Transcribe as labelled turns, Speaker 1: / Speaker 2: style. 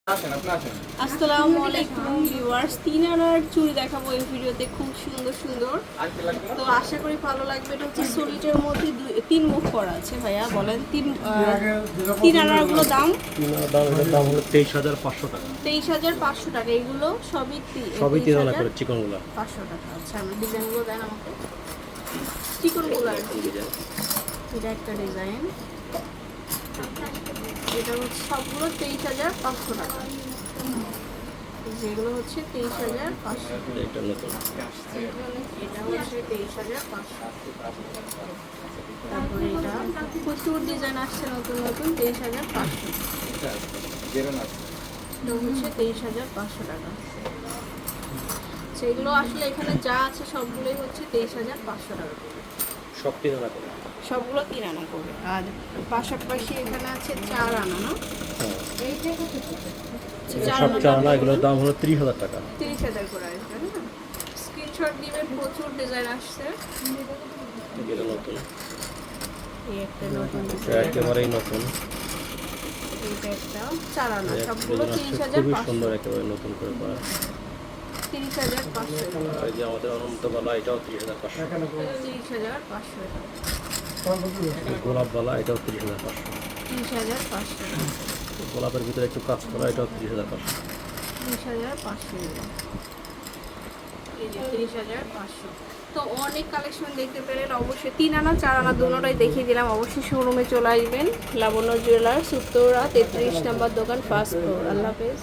Speaker 1: আসসালামু আলাইকুম ভিউয়ার্স, 3 আনার চুড়ি দেখাবো এই ভিডিওতে, খুব সুন্দর সুন্দর। তো আশা করি ভালো লাগবে। এটা হচ্ছে সলিটের মধ্যে 3 মুখ করা আছে। ভাইয়া বলেন 3 আনারগুলো দাম?
Speaker 2: 3 আনার দাম হলো 23,500 টাকা।
Speaker 1: 23,500 টাকা। এগুলো সবই
Speaker 2: 3 আনা করে চিকনগুলো
Speaker 1: 500 টাকা। আচ্ছা, আমি ডিজাইনগুলো দেন আমাকে। চিকনগুলো আর কি ডিজাইন? এটা একটা ডিজাইন, এটা হচ্ছে সবগুলো 23,500 টাকা। যেগুলো হচ্ছে 23,500।
Speaker 2: এটা নতুন,
Speaker 1: এটা হচ্ছে 23,500। তারপরে এটা প্রচুর ডিজাইন আসছে নতুন নতুন, 23,500। এটা হচ্ছে 23,500 টাকা। সেগুলো আসলে এখানে যা আছে সবগুলোই হচ্ছে 23,500 টাকা।
Speaker 2: সব 3 আনা করে,
Speaker 1: সবগুলো 3 আনা করে। আর পাশাপাশি এখানে আছে 4 আনা, না?
Speaker 2: সব 4 আনা, এগুলোর দাম হলো 30,000 টাকা।
Speaker 1: 30,000 করে আসবে না? স্ক্রিনশট দিবেন, প্রচুর ডিজাইন আসছে।
Speaker 2: এটা নতুন,
Speaker 1: এই একটা নতুন
Speaker 2: এটা
Speaker 1: ডিজাইন,
Speaker 2: একেবারেই নতুন।
Speaker 1: এটা একটা 4 আনা, সবগুলো
Speaker 2: খুবই
Speaker 1: 30,500।
Speaker 2: সুন্দর, একেবারে নতুন করে করা।
Speaker 1: 30,500 টাকা।
Speaker 2: এই যে আমাদের অনন্তবালা, এটাও 30,500।
Speaker 1: 30,500 টাকা।
Speaker 2: গোলাপবালা, এটাও 30,500।
Speaker 1: 30,500 টাকা।
Speaker 2: গোলাপের ভিতরে একটু কাজ করা, এটাও 30,500।
Speaker 1: 30,500 টাকা। এই যে 30,500। তো অনেক কালেকশন দেখতে পেলেন। অবশ্যই 3 আনা 4 আনা দুটোটাই দেখিয়ে দিলাম। অবশ্যই শোরুমে চলে আসবেন। লাবণ্য জুয়েলার্স, উত্তরা 33 নম্বর দোকান, ফার্স্ট ফ্লোর। আল্লাহ হাফেজ।